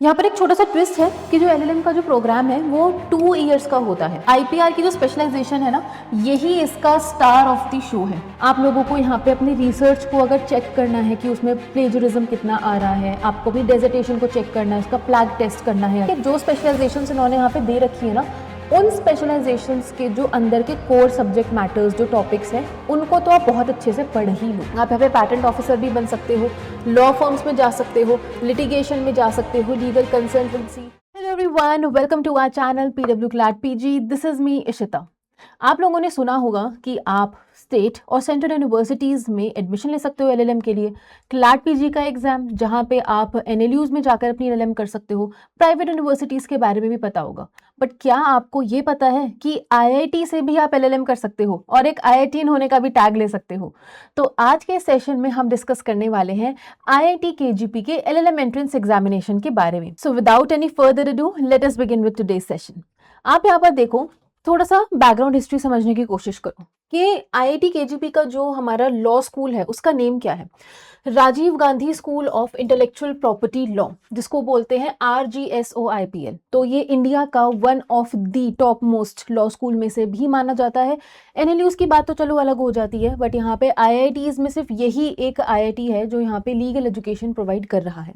यहाँ पर एक छोटा सा ट्विस्ट है कि जो एलएलएम का जो प्रोग्राम है वो 2 इयर्स का होता है। आईपीआर की जो स्पेशलाइजेशन है ना, यही इसका स्टार ऑफ द शो है। आप लोगों को यहाँ पे अपनी रिसर्च को अगर चेक करना है कि उसमें प्लेजरिज्म कितना आ रहा है, आपको भी डेजर्टेशन को चेक करना है, उसका प्लैग टेस्ट करना है। जो स्पेशलाइजेशन इन्होंने यहाँ पे दे रखी है ना, उन स्पेशलाइजेशंस के जो अंदर के कोर सब्जेक्ट मैटर्स जो टॉपिक्स हैं, उनको तो आप बहुत अच्छे से पढ़ ही लो। आप यहाँ पे पैटेंट ऑफिसर भी बन सकते हो, लॉ फर्म्स में जा सकते हो, लिटिगेशन में जा सकते हो, legal consultancy. Hello everyone, welcome to our channel PW CLAT PG. This is me Ishita. आप लोगों ने सुना होगा कि आप स्टेट और सेंट्रल यूनिवर्सिटीज़ में एडमिशन ले सकते हो एलएलएम के लिए। क्लैट पीजी का एग्जाम, जहां पे आप एनएलयूज़ में जाकर अपनी एलएलएम कर सकते हो। प्राइवेट यूनिवर्सिटीज़ के बारे में भी पता होगा, बट क्या आपको ये पता है कि आईआईटी से भी आप एलएलएम कर सकते हो और एक आईआईटीएन होने का भी टैग ले सकते हो? तो आज के सेशन में हम डिस्कस करने वाले हैं आईआईटी केजीपी के एलएलएम एंट्रेंस एग्जामिनेशन के बारे में। So without any further ado, let us begin with today's session. आप यहाँ पर देखो, थोड़ा सा बैकग्राउंड हिस्ट्री समझने की कोशिश करो कि आईआईटी केजीपी का जो हमारा लॉ स्कूल है उसका नेम क्या है। Rajiv Gandhi school of intellectual property law, जिसको बोलते हैं RGSOIPL। तो ये इंडिया का one of the top most law school में से भी माना जाता है। एनएलयूज की बात तो चलो अलग हो जाती है, बट यहाँ पे आईआईटीज में सिर्फ यही एक आईआईटी है जो यहाँ पे लीगल एजुकेशन प्रोवाइड कर रहा है।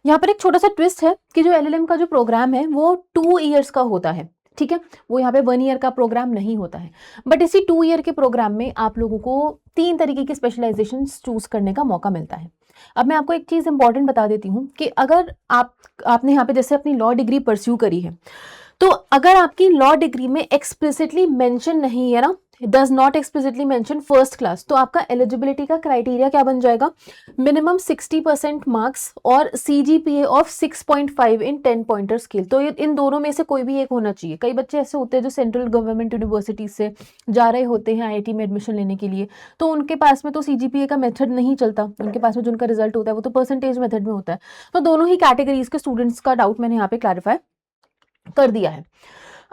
यहाँ पर एक छोटा सा ट्विस्ट है कि जो एलएलएम का जो प्रोग्राम है वो 2 इयर्स का होता है। ठीक है, वो यहाँ पे 1 ईयर का प्रोग्राम नहीं होता है, बट इसी 2 ईयर के प्रोग्राम में आप लोगों को 3 तरीके की स्पेशलाइजेशन चूज करने का मौका मिलता है। अब मैं आपको एक चीज इंपॉर्टेंट बता देती हूँ कि अगर आपने यहाँ पे जैसे अपनी लॉ डिग्री परस्यू करी है, तो अगर आपकी लॉ डिग्री में एक्सप्लिसिटली मेंशन नहीं है ना, does not explicitly mention first class, तो आपका एलिजिबिलिटी का क्राइटेरिया क्या बन जाएगा? मिनिमम 60% मार्क्स और CGPA of 6.5 in 10 pointer scale. तो इन दोनों में से कोई भी एक होना चाहिए। कई बच्चे ऐसे होते हैं जो सेंट्रल गवर्नमेंट यूनिवर्सिटी से जा रहे होते हैं आईआईटी में एडमिशन लेने के लिए, तो उनके पास में तो सीजीपीए का मेथड नहीं चलता। उनके पास में जो उनका रिजल्ट होता है वो तो परसेंटेज मेथड में होता है। तो दोनों ही कैटेगरीज के स्टूडेंट्स का डाउट मैंने यहाँ पे क्लैरिफाई कर दिया है।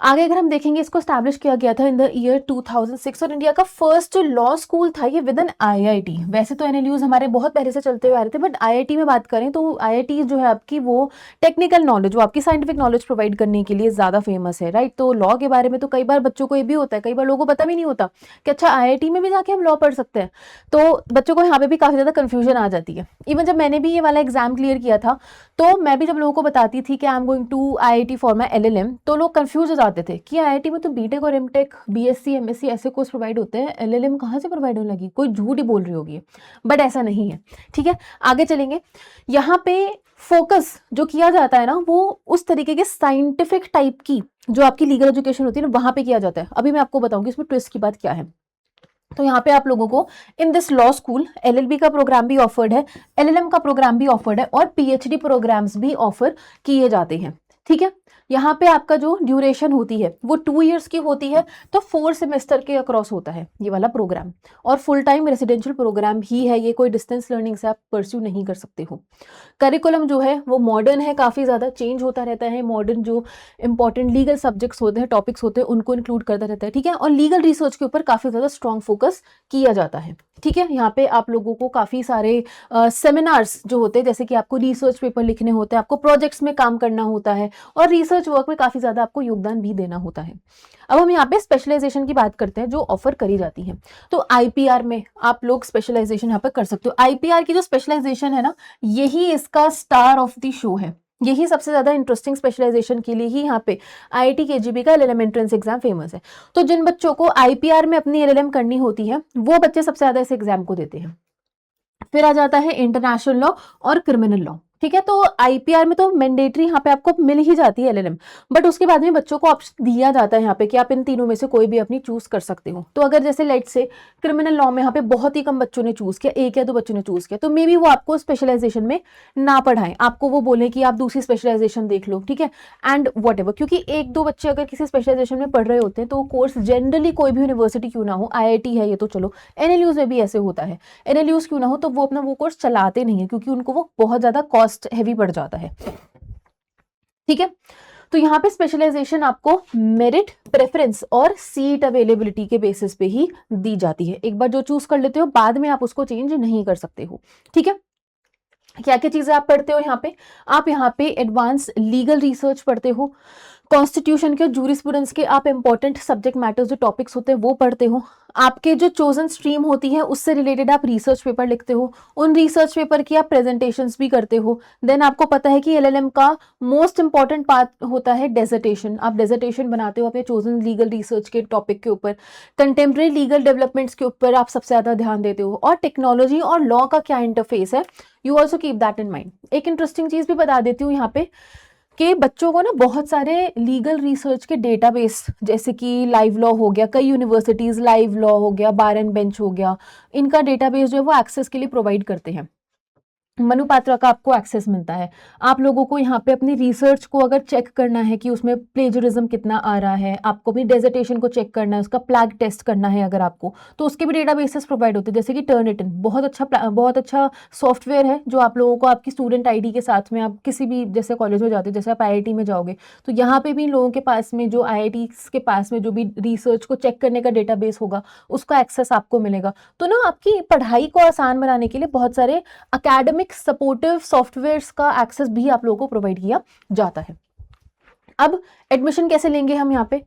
आगे अगर हम देखेंगे, इसको स्टैब्लिश किया गया था इन द ईयर 2006 और इंडिया का फर्स्ट जो लॉ स्कूल था ये विद एन आईआईटी। वैसे तो एनएलयूज हमारे बहुत पहले से चलते हुए आ रहे थे, बट आईआईटी में बात करें तो आईआईटी जो है आपकी वो टेक्निकल नॉलेज, वो आपकी साइंटिफिक नॉलेज प्रोवाइड करने के लिए ज्यादा फेमस है, राइट। तो लॉ के बारे में तो कई बार बच्चों को ये भी होता है, कई बार लोगों को पता भी नहीं होता कि अच्छा आईआईटी में भी जाके हम लॉ पढ़ सकते हैं। तो बच्चों को यहाँ पे भी काफी ज्यादा कंफ्यूजन आ जाती है। इवन जब मैंने भी ये वाला एग्जाम क्लियर किया था, तो मैं भी जब लोगों को बताती थी कि I am going to IIT for my LLM, तो लोग कंफ्यूज हो जाते थे कि आईआईटी में तो बीटेक और एमटेक, बीएससी, एमएससी ऐसे कोर्स प्रोवाइड होते हैं, एलएलएम कहाँ से प्रोवाइड होने लगी, कोई झूठ ही बोल रही होगी। बट ऐसा नहीं है, ठीक है। आगे चलेंगे, यहाँ पे फोकस जो किया जाता है ना, वो उस तरीके के साइंटिफिक टाइप की जो आपकी लीगल एजुकेशन होती है ना, वहां पे किया जाता है। अभी मैं आपको बताऊंगी इसमें ट्विस्ट की बात क्या है। तो यहाँ पे आप लोगों को in this law school LLB का प्रोग्राम भी ऑफर्ड है, एलएलएम का प्रोग्राम भी ऑफर्ड है और पीएचडी प्रोग्राम्स भी ऑफर किए जाते हैं। ठीक है, यहाँ पे आपका जो ड्यूरेशन होती है वो 2 इयर्स की होती है, तो 4 सेमेस्टर के अक्रॉस होता है ये वाला प्रोग्राम, और फुल टाइम रेसिडेंशियल प्रोग्राम ही है ये, कोई डिस्टेंस लर्निंग से आप परस्यू नहीं कर सकते हो। करिकुलम जो है वो मॉडर्न है, काफ़ी ज़्यादा चेंज होता रहता है। मॉडर्न जो इंपॉर्टेंट लीगल सब्जेक्ट्स होते हैं, टॉपिक्स होते हैं, उनको इंक्लूड करता रहता है। ठीक है, और लीगल रिसर्च के ऊपर काफ़ी ज़्यादा स्ट्रॉन्ग फोकस किया जाता है। ठीक है, यहाँ पे आप लोगों को काफ़ी सारे सेमिनार्स जो होते हैं, जैसे कि आपको रिसर्च पेपर लिखने होते हैं, आपको प्रोजेक्ट्स में काम करना होता है, और रिसर्च वर्क में काफ़ी ज़्यादा आपको योगदान भी देना होता है। अब हम यहाँ पे स्पेशलाइजेशन की बात करते हैं जो ऑफर करी जाती है। तो आईपीआर में आप लोग स्पेशलाइजेशन यहाँ पे कर सकते हो। आईपीआर की जो स्पेशलाइजेशन है ना, यही इसका स्टार ऑफ द शो है। यही सबसे ज्यादा इंटरेस्टिंग स्पेशलाइजेशन के लिए ही यहाँ पे आईआईटी केजीपी का एलएलएम एंट्रेंस एग्जाम फेमस है। तो जिन बच्चों को आईपीआर में अपनी एलएलएम करनी होती है, वो बच्चे सबसे ज्यादा इस एग्जाम को देते हैं। फिर आ जाता है इंटरनेशनल लॉ और क्रिमिनल लॉ। ठीक है, तो आईपीआर में तो मैंडेटरी यहाँ पे आपको मिल ही जाती है एलएलएम, बट उसके बाद में बच्चों को ऑप्शन दिया जाता है यहाँ पे कि आप इन तीनों में से कोई भी अपनी चूज कर सकते हो। तो अगर जैसे लेट से क्रिमिनल लॉ में यहाँ पे बहुत ही कम बच्चों ने चूज किया, 1 या 2 बच्चों ने चूज किया, तो मे बी वो आपको स्पेशलाइजेशन में ना पढ़ाएं, आपको वो बोले कि आप दूसरी स्पेशलाइजेशन देख लो। ठीक है, एंड वट एवर, क्योंकि 1-2 बच्चे अगर किसी स्पेशलाइजेशन में पढ़ रहे होते हैं तो कोर्स जनरली कोई भी यूनिवर्सिटी क्यों ना हो, आईआईटी है ये तो चलो, एनएलयूज में भी ऐसे होता है, एनएलयूज क्यों ना हो, तो वो अपना वो कोर्स चलाते नहीं है क्योंकि उनको वो बहुत ज्यादा कॉस्ट हैवी पड़ जाता है। ठीक है, तो यहाँ पे स्पेशलाइजेशन आपको मेरिट, प्रेफरेंस और सीट अवेलेबिलिटी के बेसिस पे ही दी जाती है। एक बार जो चूज कर लेते हो, बाद में आप उसको चेंज नहीं कर सकते हो। ठीक है, क्या क्या चीजें आप पढ़ते हो यहाँ पे? आप यहाँ पे एडवांस लीगल रिसर्च पढ़ते हो, कॉन्स्टिट्यूशन के, जूरिस्प्रूडेंस के आप इंपॉर्टेंट सब्जेक्ट मैटर्स जो टॉपिक्स होते हैं वो पढ़ते हो। आपके जो चोजन स्ट्रीम होती है उससे रिलेटेड आप रिसर्च पेपर लिखते हो, उन रिसर्च पेपर की आप प्रेजेंटेशंस भी करते हो। देन आपको पता है कि एलएलएम का मोस्ट इंपॉर्टेंट पार्ट होता है डेजर्टेशन। आप डेजर्टेशन बनाते हो अपने चोजन लीगल रिसर्च के टॉपिक के ऊपर। कंटेम्प्रेरी लीगल डेवलपमेंट्स के ऊपर आप सबसे ज्यादा ध्यान देते हो, और टेक्नोलॉजी और लॉ का क्या इंटरफेस है, you also keep that in mind. एक इंटरेस्टिंग चीज भी बता देती हूँ यहाँ पे कि बच्चों को ना बहुत सारे लीगल रिसर्च के डेटाबेस, जैसे कि लाइव लॉ हो गया, कई यूनिवर्सिटीज लाइव लॉ हो गया, बार एंड बेंच हो गया, इनका डेटाबेस जो है वो एक्सेस के लिए प्रोवाइड करते हैं। मनुपात्रा का आपको एक्सेस मिलता है। आप लोगों को यहाँ पे अपनी रिसर्च को अगर चेक करना है कि उसमें प्लेजरिज्म कितना आ रहा है, आपको अपनी डेजर्टेशन को चेक करना है, उसका प्लैग टेस्ट करना है अगर आपको, तो उसके भी डेटाबेसेस प्रोवाइड होते हैं, जैसे कि टर्निटिन बहुत अच्छा सॉफ्टवेयर है जो आप लोगों को आपकी स्टूडेंट आईडी के साथ में, आप किसी भी जैसे कॉलेज में जाते हो, जैसे आप आईआईटी में जाओगे तो यहाँ पे भी लोगों के पास में, जो आईआईटी के पास में जो भी रिसर्च को चेक करने का डेटाबेस होगा उसका एक्सेस आपको मिलेगा। तो ना आपकी पढ़ाई को आसान बनाने के लिए बहुत सारे अकेडमिक सपोर्टिव सॉफ्टवेयर्स का एक्सेस भी आप लोगों को प्रोवाइड किया जाता है। अब एडमिशन कैसे लेंगे हम यहाँ पे?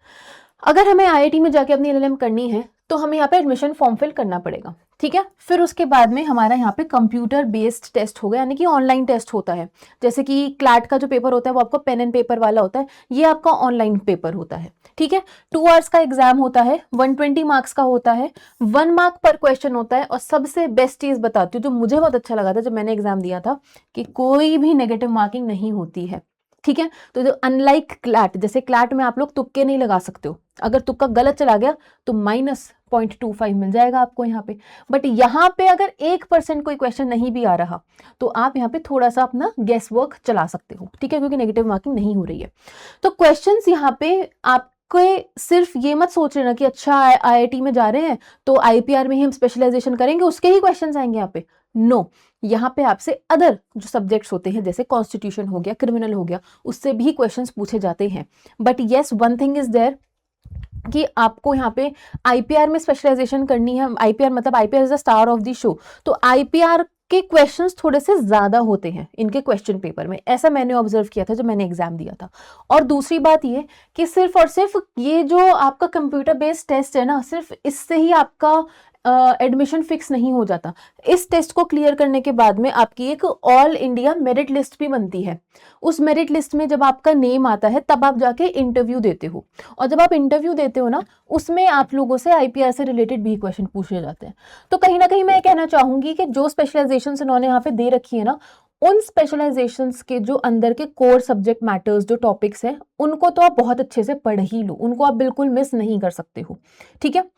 अगर हमें आईआईटी में जाके अपनी एलएलएम करनी है तो हमें यहाँ पे एडमिशन फॉर्म फिल करना पड़ेगा, ठीक है। फिर उसके बाद में हमारा यहाँ पे कंप्यूटर बेस्ड टेस्ट होगा, यानी कि ऑनलाइन टेस्ट होता है। जैसे कि क्लैट का जो पेपर होता है वो आपको पेन एंड पेपर वाला होता है, ये आपका ऑनलाइन पेपर होता है, ठीक है। 2 आवर्स का एग्जाम होता है, 120 मार्क्स का होता है, 1 मार्क पर क्वेश्चन होता है। और सबसे बेस्ट चीज बताती हूँ जो मुझे बहुत अच्छा लगा था जब मैंने एग्जाम दिया था, कि कोई भी नेगेटिव मार्किंग नहीं होती है, ठीक है। तो जो अनलाइक क्लैट, जैसे क्लैट में आप लोग तुक्के नहीं लगा सकते हो, अगर तुक्का गलत चला गया तो -0.25 मिल जाएगा आपको यहाँ पे। बट यहाँ पे अगर 1% कोई क्वेश्चन नहीं भी आ रहा तो आप यहाँ पे थोड़ा सा अपना गेस वर्क चला सकते हो, ठीक है, क्योंकि नेगेटिव मार्किंग नहीं हो रही है। तो क्वेश्चंस यहाँ पे आप सिर्फ ये मत सोच लेना कि अच्छा आईआईटी में जा रहे हैं तो आईपीआर में ही हम स्पेशलाइजेशन करेंगे, उसके ही क्वेश्चंस आएंगे यहाँ पे। नो, यहाँ पे आपसे अदर जो सब्जेक्ट्स होते हैं, जैसे कॉन्स्टिट्यूशन हो गया, क्रिमिनल हो गया, उससे भी क्वेश्चंस पूछे जाते हैं। But yes, one thing is there कि आपको यहाँ पे आईपीआर में स्पेशलाइजेशन करनी है। आईपीआर मतलब IPR is the star of the show, तो आईपीआर के क्वेश्चंस थोड़े से ज्यादा होते हैं इनके क्वेश्चन पेपर में, ऐसा मैंने ऑब्जर्व किया था जब मैंने एग्जाम दिया था। और दूसरी बात ये कि सिर्फ और सिर्फ ये जो आपका कंप्यूटर बेस्ड टेस्ट है ना, सिर्फ इससे ही आपका एडमिशन फिक्स नहीं हो जाता। इस टेस्ट को क्लियर करने के बाद में आपकी एक ऑल इंडिया मेरिट लिस्ट भी बनती है। उस मेरिट लिस्ट में जब आपका नेम आता है तब आप जाके इंटरव्यू देते हो, और जब आप इंटरव्यू देते हो ना, उसमें आप लोगों से आईपीआर से रिलेटेड भी क्वेश्चन पूछे जाते हैं। तो कहीं ना कहीं मैं कहना चाहूंगी कि जो स्पेशलाइजेशन इन्होंने यहाँ पे दे रखी है ना, उन स्पेशलाइजेशंस के जो अंदर के कोर सब्जेक्ट मैटर्स, जो टॉपिक्स हैं, उनको तो आप बहुत अच्छे से पढ़ ही लो, उनको आप बिल्कुल मिस नहीं कर सकते हो, ठीक है।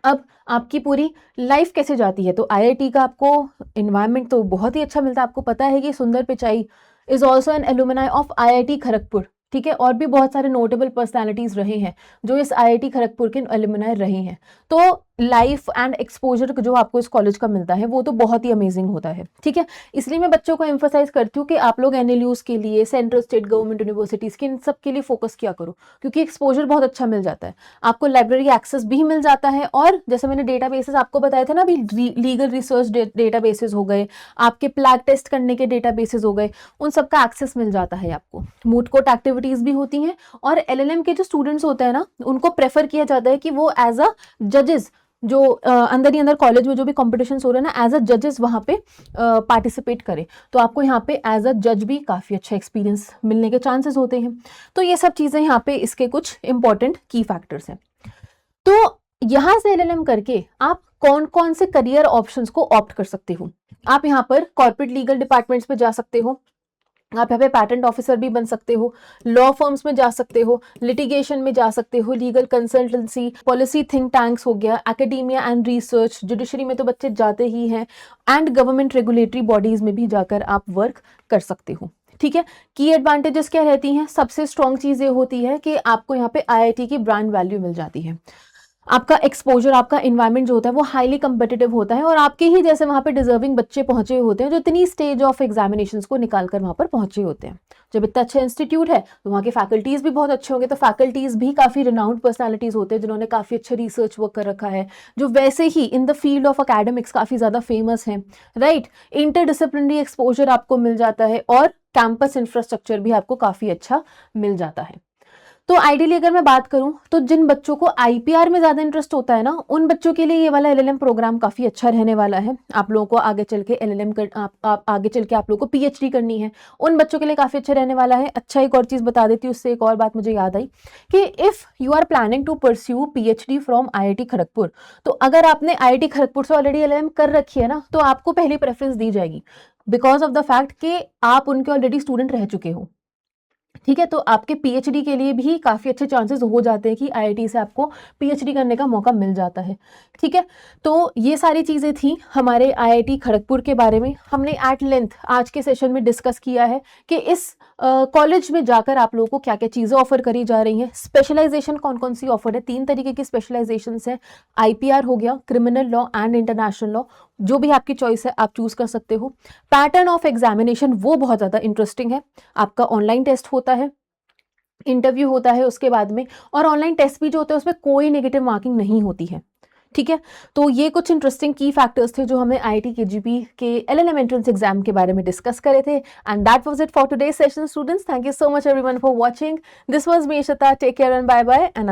अब आपकी पूरी लाइफ कैसे जाती है, तो आईआईटी का आपको एनवायरनमेंट तो बहुत ही अच्छा मिलता है। आपको पता है कि सुंदर Pichai is also an alumni of IIT Kharagpur, ठीक है, और भी बहुत सारे नोटेबल पर्सनालिटीज रहे हैं जो इस आईआईटी खड़गपुर के एलुमनाई रहे हैं। तो लाइफ एंड एक्सपोजर जो आपको इस कॉलेज का मिलता है वो तो बहुत ही अमेजिंग होता है, ठीक है। इसलिए मैं बच्चों को एम्फोसाइज करती हूँ कि आप लोग एनएलयूज के लिए, सेंट्रल स्टेट गवर्नमेंट यूनिवर्सिटीज के, इन सब के लिए फोकस किया करो, क्योंकि एक्सपोजर बहुत अच्छा मिल जाता है आपको, लाइब्रेरी एक्सेस भी मिल जाता है। और जैसे मैंने डेटाबेसेस आपको बताए थे ना अभी, लीगल रिसर्च डेटाबेसेस हो गए, आपके प्लैग टेस्ट करने के डेटाबेसेस हो गए, उन सबका एक्सेस मिल जाता है आपको। मूट कोर्ट एक्टिविटीज भी होती हैं, और एलएलएम के जो स्टूडेंट्स होते हैं ना, उनको प्रेफर किया जाता है कि वो एज अ जजेस, जो अंदर ही अंदर कॉलेज में जो भी कॉम्पिटिशन्स हो रहे हैं ना, एज अ जजेस वहाँ पे पार्टिसिपेट करें, तो आपको यहाँ पे एज अ जज भी काफ़ी अच्छा एक्सपीरियंस मिलने के चांसेस होते हैं। तो ये सब चीज़ें यहाँ पे इसके कुछ इंपॉर्टेंट की फैक्टर्स हैं। तो यहाँ से एलएलएम करके आप कौन कौन से करियर ऑप्शंस को ऑप्ट कर सकते हो? आप यहाँ पर कॉर्पोरेट लीगल डिपार्टमेंट्स पे जा सकते हो, आप यहाँ पे पेटेंट ऑफिसर भी बन सकते हो, लॉ फर्म्स में जा सकते हो, लिटिगेशन में जा सकते हो, legal consultancy, policy think tanks हो गया, एकेडेमिया एंड रिसर्च, जुडिशरी में तो बच्चे जाते ही हैं, एंड गवर्नमेंट रेगुलेटरी बॉडीज में भी जाकर आप वर्क कर सकते हो, ठीक है। की एडवांटेजेस क्या रहती हैं? सबसे स्ट्रॉन्ग चीज ये होती है कि आपको यहाँ पे आईआईटी की ब्रांड वैल्यू मिल जाती है। आपका एक्सपोजर, आपका इन्वायरमेंट जो होता है वो हाईली कम्पिटिटिव होता है और आपके ही जैसे वहाँ पे डिजर्विंग बच्चे पहुंचे होते हैं जो इतनी स्टेज ऑफ एग्जामिनेशंस को निकाल कर वहाँ पर पहुंचे होते हैं। जब इतना अच्छा इंस्टीट्यूट है तो वहाँ के फैकल्टीज़ भी बहुत अच्छे होंगे, तो फैकल्टीज़ भी काफ़ी रिनाउंड पर्सनालिटीज़ होते हैं जिन्होंने काफ़ी अच्छा रिसर्च वर्क कर रखा है, जो वैसे ही in the field of academics काफ़ी ज़्यादा फेमस हैं, राइट। इंटरडिसिप्लिनरी एक्सपोजर आपको मिल जाता है और कैंपस इंफ्रास्ट्रक्चर भी आपको काफ़ी अच्छा मिल जाता है। तो आइडियली अगर मैं बात करूं तो जिन बच्चों को आईपीआर में ज़्यादा इंटरेस्ट होता है ना, उन बच्चों के लिए ये वाला एलएलएम प्रोग्राम काफ़ी अच्छा रहने वाला है। आप लोगों को आगे चल के एलएलएम कर आप आगे चल के आप लोगों को पीएचडी करनी है, उन बच्चों के लिए काफ़ी अच्छा रहने वाला है। अच्छा, एक और चीज़ बता देती हूँ, उससे एक और बात मुझे याद आई कि if you are planning to pursue PhD from IIT Kharagpur, तो अगर आपने आईआईटी खड़गपुर से ऑलरेडी एलएलएम कर रखी है ना, तो आपको पहली प्रेफरेंस दी जाएगी बिकॉज ऑफ द फैक्ट कि आप उनके ऑलरेडी स्टूडेंट रह चुके हो। ठीक है, तो आपके पीएचडी के लिए भी काफ़ी अच्छे चांसेस हो जाते हैं कि आईआईटी से आपको पीएचडी करने का मौका मिल जाता है। ठीक है, तो ये सारी चीज़ें थी हमारे आईआईटी खड़गपुर के बारे में। हमने एट लेंथ आज के सेशन में डिस्कस किया है कि इस कॉलेज में जाकर आप लोगों को क्या क्या चीज़ें ऑफर करी जा रही हैं, स्पेशलाइजेशन कौन कौन सी ऑफर है। 3 तरीके की स्पेशलाइजेशंस है, आईपीआर हो गया, criminal law and international law, जो भी आपकी चॉइस है आप चूज कर सकते हो। पैटर्न ऑफ एग्जामिनेशन वो बहुत ज़्यादा इंटरेस्टिंग है। आपका ऑनलाइन टेस्ट होता है, इंटरव्यू होता है उसके बाद में, और ऑनलाइन टेस्ट भी जो होता है उसमें कोई नेगेटिव मार्किंग नहीं होती है। ठीक है, तो ये कुछ इंटरेस्टिंग की फैक्टर्स थे जो हमने आईआईटी केजीपी के एलएलएम एंट्रेंस एग्जाम के बारे में डिस्कस करे थे। And that was it for today session students. Thank you so much everyone for watching. This was me Ishita. Take care and bye bye. And